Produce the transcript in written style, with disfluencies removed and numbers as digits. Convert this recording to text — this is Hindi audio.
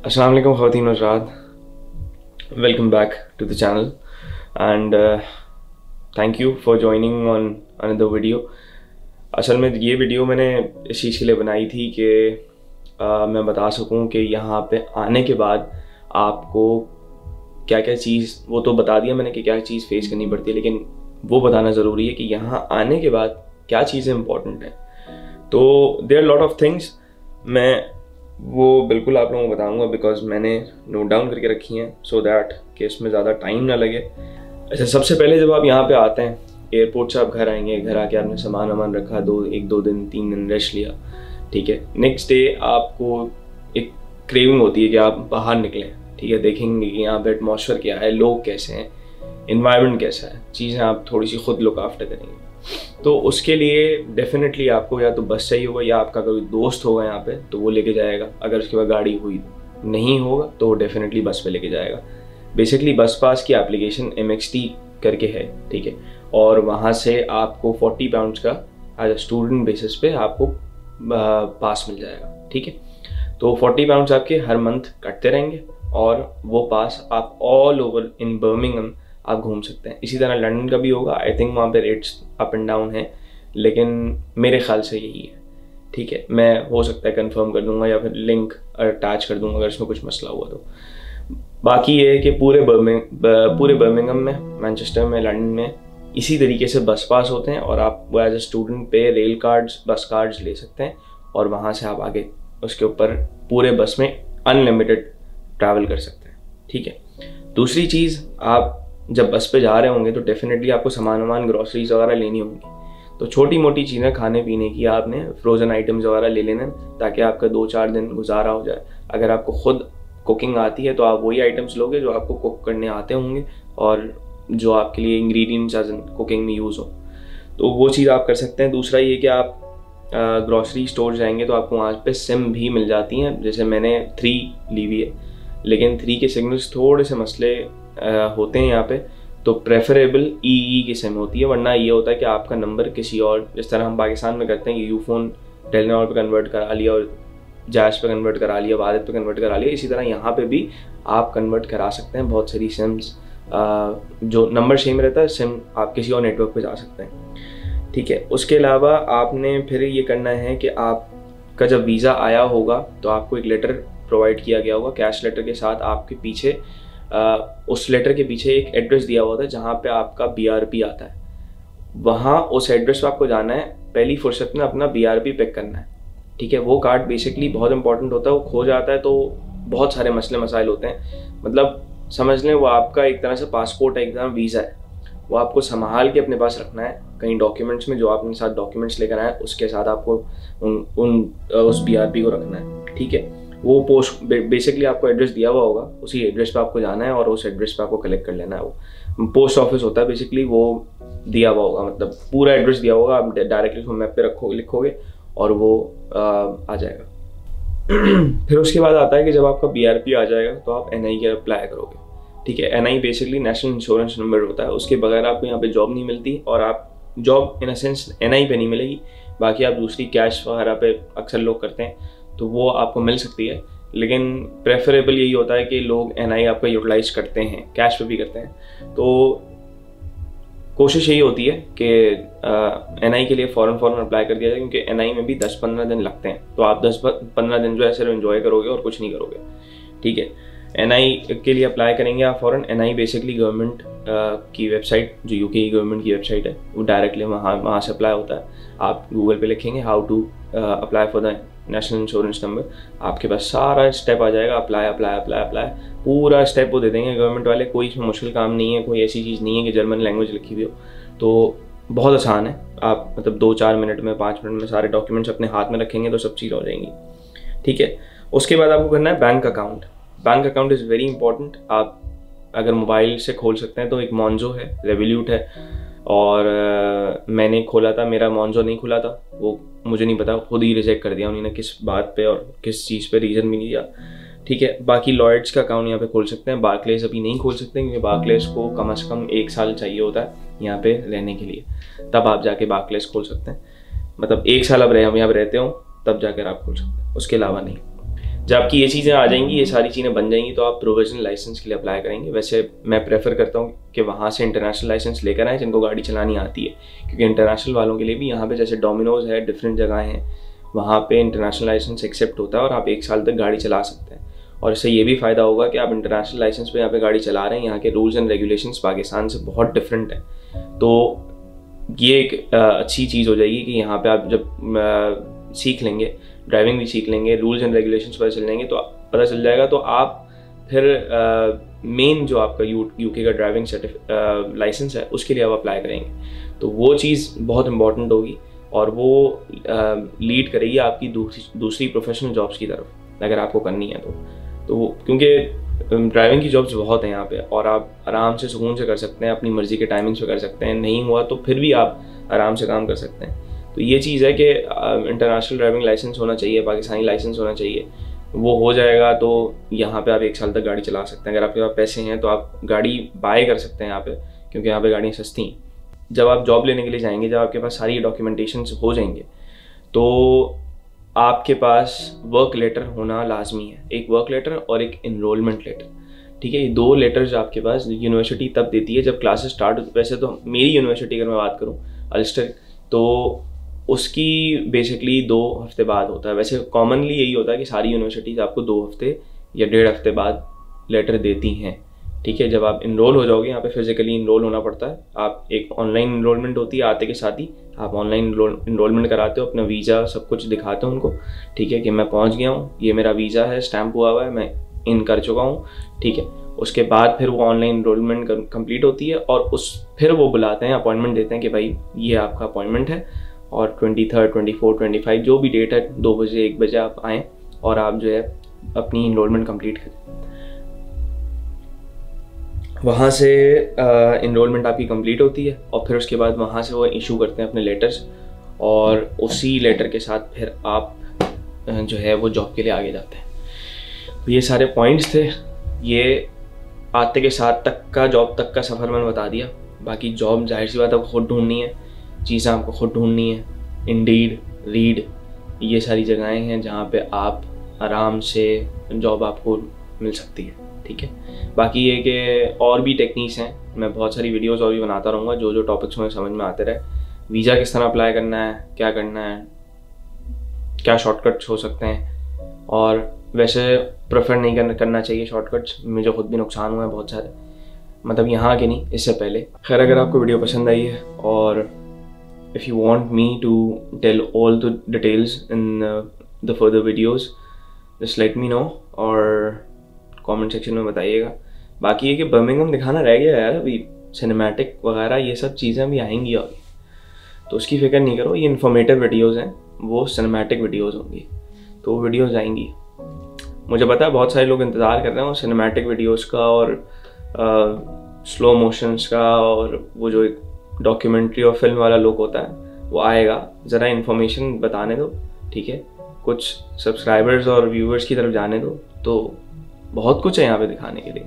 अस्सलाम वालेकुम ख़वातीन और हज़रात, welcome back to the channel and thank you for joining on another video. असल में ये वीडियो मैंने इस चीज़ के लिए बनाई थी कि मैं बता सकूं कि यहाँ पे आने के बाद आपको क्या क्या चीज़, वो तो बता दिया मैंने कि क्या चीज़ फेस करनी पड़ती है, लेकिन वो बताना ज़रूरी है कि यहाँ आने के बाद क्या चीज़ें इंपॉर्टेंट हैं। तो देयर लॉट ऑफ थिंग्स, मैं वो बिल्कुल आप लोगों को बताऊंगा बिकॉज मैंने नोट डाउन करके रखी हैं सो दैट कि इसमें ज़्यादा टाइम ना लगे। अच्छा, सबसे पहले जब आप यहाँ पे आते हैं, एयरपोर्ट से आप घर आएंगे, घर आके आपने सामान वामान रखा, 1-2-3 दिन रेस्ट लिया, ठीक है। नेक्स्ट डे आपको एक क्रेविंग होती है कि आप बाहर निकलें, ठीक है, देखेंगे कि यहाँ पे एटमॉस्फेयर क्या है, लोग कैसे हैं, इन्वायरमेंट कैसा है, चीज़ें आप थोड़ी सी खुद लुक आफ्टर करेंगे। तो उसके लिए डेफिनेटली आपको या तो बस चाहिए होगा या आपका कोई दोस्त होगा यहाँ पे तो वो लेके जाएगा। अगर उसके पास गाड़ी हुई नहीं होगा तो वो डेफिनेटली बस पे लेके जाएगा। बेसिकली बस पास की एप्लीकेशन MXT करके है, ठीक है, और वहाँ से आपको 40 पाउंड्स का एज अ स्टूडेंट बेसिस पे आपको पास मिल जाएगा, ठीक है। तो 40 पाउंड्स आपके हर मंथ कटते रहेंगे और वो पास आप ऑल ओवर इन बर्मिंघम आप घूम सकते हैं। इसी तरह लंदन का भी होगा। आई थिंक वहाँ पे रेट्स अप एंड डाउन है, लेकिन मेरे ख्याल से यही है, ठीक है। मैं हो सकता है कंफर्म कर दूंगा या फिर लिंक अटैच कर दूंगा अगर इसमें कुछ मसला हुआ तो। बाकी ये है कि पूरे बर्मिंघम में, मैनचेस्टर में, लंदन में इसी तरीके से बस पास होते हैं और आप वो एज ए स्टूडेंट पे रेल कार्ड्स, बस कार्ड्स ले सकते हैं और वहाँ से आप आगे उसके ऊपर पूरे बस में अनलिमिटेड ट्रैवल कर सकते हैं, ठीक है। दूसरी चीज़, आप जब बस पे जा रहे होंगे तो डेफिनेटली आपको सामान ग्रॉसरीज वगैरह लेनी होंगी। तो छोटी मोटी चीज़ें खाने पीने की आपने फ्रोज़न आइटम्स वगैरह ले लेना ताकि आपका 2-4 दिन गुजारा हो जाए। अगर आपको खुद कुकिंग आती है तो आप वही आइटम्स लोगे जो आपको कुक करने आते होंगे और जो आपके लिए इंग्रेडिएंट्स एज कुकिंग में यूज़ हो, तो वो चीज़ आप कर सकते हैं। दूसरा ये कि आप ग्रॉसरी स्टोर जाएंगे तो आपको वहाँ पे सिम भी मिल जाती हैं। जैसे मैंने 3 ली हुई है, लेकिन 3 के सिग्नल्स थोड़े से मसले होते हैं यहाँ पे, तो प्रेफरेबल EE की सिम होती है। वरना ये होता है कि आपका नंबर किसी और, जिस तरह हम पाकिस्तान में करते हैं कि यूफोन टेलीनॉर पे कन्वर्ट करा लिया और जैश पे कन्वर्ट करा लिया, वारिद पे कन्वर्ट करा लिया, इसी तरह यहाँ पे भी आप कन्वर्ट करा सकते हैं। बहुत सारी सिम्स जो नंबर सेम रहता है, सिम आप किसी और नेटवर्क पे जा सकते हैं, ठीक है। उसके अलावा आपने फिर ये करना है कि आपका जब वीज़ा आया होगा तो आपको एक लेटर प्रोवाइड किया गया होगा कैश लेटर के साथ। आपके पीछे उस लेटर के पीछे एक एड्रेस दिया हुआ था जहाँ पे आपका BRP आता है। वहाँ उस एड्रेस पे आपको जाना है, पहली फुर्सत में अपना BRP पिक करना है, ठीक है। वो कार्ड बेसिकली बहुत इंपॉर्टेंट होता है, वो खो जाता है तो बहुत सारे मसले मसाइल होते हैं। मतलब समझ लें वो आपका एक तरह से पासपोर्ट है, एक तरह वीज़ा है, वो आपको संभाल के अपने पास रखना है। कहीं डॉक्यूमेंट्स में जो आप अपने साथ डॉक्यूमेंट्स लेकर आए उसके साथ आपको उस BRP को रखना है, ठीक है। वो पोस्ट बेसिकली आपको एड्रेस दिया हुआ होगा, उसी एड्रेस पे आपको जाना है और उस एड्रेस पे आपको कलेक्ट कर लेना है। वो पोस्ट ऑफिस होता है बेसिकली, वो दिया हुआ होगा, मतलब पूरा एड्रेस दिया होगा, आप डायरेक्टली उसको मैप पे लिखोगे और वो आ जाएगा। फिर उसके बाद आता है कि जब आपका BRP आ जाएगा तो आप NI के अप्लाई करोगे, ठीक है। NI basically national insurance number होता है, उसके बगैर आपको यहाँ पे जॉब नहीं मिलती और आप job in a sense NI पे नहीं मिलेगी। बाकी आप दूसरी कैश वगैरह पे अक्सर लोग करते हैं तो वो आपको मिल सकती है, लेकिन प्रेफरेबल यही होता है कि लोग NI आपका यूटिलाइज करते हैं, कैश पे भी करते हैं। तो कोशिश यही होती है कि NI के लिए फ़ौरन अप्लाई कर दिया जाए, क्योंकि NI में भी 10-15 दिन लगते हैं। तो आप 10-15 दिन जो है सिर्फ एंजॉय करोगे और कुछ नहीं करोगे, ठीक है। NI के लिए अप्लाई करेंगे आप फ़ौरन। NI बेसिकली गवर्नमेंट की वेबसाइट, जो UK की गवर्नमेंट की वेबसाइट है, वो डायरेक्टली वहाँ से अप्लाई होता है। आप गूगल पे लिखेंगे how to apply for the national insurance number, आपके पास सारा स्टेप आ जाएगा। अप्लाई पूरा स्टेप वो दे देंगे गवर्नमेंट वाले। कोई इसमें मुश्किल काम नहीं है, कोई ऐसी चीज़ नहीं है कि जर्मन लैंग्वेज लिखी हुई हो। तो बहुत आसान है, आप मतलब 2-4 मिनट में, 5 मिनट में सारे डॉक्यूमेंट्स अपने हाथ में रखेंगे तो सब चीज़ हो जाएंगी, ठीक है। उसके बाद आपको करना है bank account. Bank account is very important. आप अगर मोबाइल से खोल सकते हैं तो एक मोन्जो है, रेवोल्यूट है, और मैंने खोला था, मेरा मोन्जो नहीं खुला था, वो मुझे नहीं पता, खुद ही रिजेक्ट कर दिया उन्होंने, किस बात पे और किस चीज़ पे, रीज़न भी नहीं दिया, ठीक है। बाकी लॉयड्स का अकाउंट यहाँ पे खोल सकते हैं। बार्कलेस अभी नहीं खोल सकते क्योंकि बार्कलेस को कम से कम 1 साल चाहिए होता है यहाँ पे रहने के लिए, तब आप जाके बार्कलेस खोल सकते हैं। मतलब 1 साल अब हम यहाँ पे रहते हो तब जाकर आप खोल सकते हैं, उसके अलावा नहीं। जब आपकी ये चीज़ें आ जाएंगी, ये सारी चीज़ें बन जाएंगी, तो आप प्रोविजनल लाइसेंस के लिए अप्लाई करेंगे। वैसे मैं प्रेफर करता हूँ कि वहाँ से इंटरनेशनल लाइसेंस लेकर आएँ जिनको गाड़ी चलानी आती है, क्योंकि इंटरनेशनल वालों के लिए भी यहाँ पे जैसे डोमिनोज है, डिफरेंट जगह हैं, वहाँ पे इंटरनेशनल लाइसेंस एक्सेप्ट होता है और आप 1 साल तक गाड़ी चला सकते हैं। और इससे ये भी फ़ायदा होगा कि आप इंटरनेशनल लाइसेंस पे यहाँ पे गाड़ी चला रहे हैं, यहाँ के रूल्स एंड रेगुलेशंस पाकिस्तान से बहुत डिफरेंट हैं। तो ये एक अच्छी चीज़ हो जाएगी कि यहाँ पे आप जब सीख लेंगे, ड्राइविंग भी सीख लेंगे, रूल्स एंड रेगुलेशंस पता चल जाएंगे, तो पता चल जाएगा, तो आप फिर मेन जो आपका यूके का ड्राइविंग लाइसेंस है उसके लिए आप अप्लाई करेंगे। तो वो चीज़ बहुत इंपॉर्टेंट होगी और वो लीड करेगी आपकी दूसरी प्रोफेशनल जॉब्स की तरफ, अगर आपको करनी है तो क्योंकि ड्राइविंग की जॉब्स बहुत हैं यहाँ पे और आप आराम से सुकून से कर सकते हैं, अपनी मर्ज़ी के टाइमिंग्स पे कर सकते हैं, नहीं हुआ तो फिर भी आप आराम से काम कर सकते हैं। तो ये चीज़ है कि इंटरनेशनल ड्राइविंग लाइसेंस होना चाहिए, पाकिस्तानी लाइसेंस होना चाहिए। वो हो जाएगा तो यहाँ पे आप 1 साल तक गाड़ी चला सकते हैं। अगर आपके पास पैसे हैं तो आप गाड़ी बाय कर सकते हैं यहाँ पे, क्योंकि यहाँ पे गाड़ियाँ सस्ती हैं। जब आप जॉब लेने के लिए जाएंगे, जब आपके पास सारी डॉक्यूमेंटेशन हो जाएंगे, तो आपके पास वर्क लेटर होना लाजमी है। एक वर्क लेटर और एक इनरोलमेंट लेटर, ठीक है। ये 2 लेटर्स आपके पास यूनिवर्सिटी तब देती है जब क्लासेस स्टार्ट होती। वैसे तो मेरी यूनिवर्सिटी अगर मैं बात करूँ अल्स्टर, तो उसकी बेसिकली 2 हफ्ते बाद होता है। वैसे कॉमनली यही होता है कि सारी यूनिवर्सिटीज़ आपको 2 हफ्ते या 1.5 हफ्ते बाद लेटर देती हैं, ठीक है। जब आप इनरोल हो जाओगे, यहाँ पे फिजिकली इनरोल होना पड़ता है। आप एक ऑनलाइन इनरोलमेंट होती है, आते के साथ ही आप ऑनलाइन इनरोलमेंट कराते हो, अपना वीज़ा सब कुछ दिखाते हो उनको, ठीक है, कि मैं पहुँच गया हूँ, ये मेरा वीज़ा है, स्टैम्प हुआ हुआ है, मैं इन कर चुका हूँ, ठीक है। उसके बाद फिर वो ऑनलाइन इनरोलमेंट कंप्लीट होती है और फिर वो बुलाते हैं, अपॉइंटमेंट देते हैं कि भाई ये आपका अपॉइंटमेंट है और 23, 24, 25 जो भी डेट है, 2 बजे 1 बजे आप आएँ और आप जो है अपनी इनरोलमेंट कंप्लीट करें। वहाँ से इनरोलमेंट आपकी कंप्लीट होती है और फिर उसके बाद वहाँ से वो इशू करते हैं अपने लेटर्स, और उसी लेटर के साथ फिर आप जो है वो जॉब के लिए आगे जाते हैं। तो ये सारे पॉइंट्स थे, ये आते के साथ तक का जॉब तक का सफ़र मैंने बता दिया। बाकी जॉब जाहिर सी बात आपको खुद ढूंढनी है, चीज़ें आपको खुद ढूंढनी है। इंडीड, रीड, ये सारी जगहें हैं जहाँ पे आप आराम से जॉब आपको मिल सकती है, ठीक है। बाकी ये कि और भी टेक्निक्स हैं, मैं बहुत सारी वीडियोस और भी बनाता रहूँगा जो जो टॉपिक्स मुझे समझ में आते रहे। वीज़ा किस तरह अप्लाई करना है, क्या करना है, क्या शॉर्टकट्स हो सकते हैं, और वैसे प्रेफर नहीं करना चाहिए शॉर्टकट्स। मुझे खुद भी नुकसान हुआ है बहुत सारे, मतलब यहाँ के नहीं, इससे पहले। खैर, अगर आपको वीडियो पसंद आई है और if you want me to tell all the details in the further videos, just let me know और कमेंट सेक्शन में बताइएगा। बाकी ये कि बर्मिंघम दिखाना रह गया यार, अभी सिनेमैटिक वगैरह ये सब चीज़ें भी आएंगी आगे, तो उसकी फिक्र नहीं करो। ये इन्फॉर्मेटिव वीडियोज़ हैं, वो सिनेमैटिक वीडियोज़ होंगी, तो वो वीडियोज़ आएंगी। मुझे पता है बहुत सारे लोग इंतज़ार कर रहे हैं वो सिनेमैटिक वीडियोज़ का और स्लो मोशंस का, और वो जो एक डॉक्यूमेंट्री और फिल्म वाला लुक होता है वो आएगा। ज़रा इन्फॉर्मेशन बताने दो, ठीक है, कुछ सब्सक्राइबर्स और व्यूवर्स की तरफ जाने दो, तो बहुत कुछ है यहाँ पे दिखाने के लिए।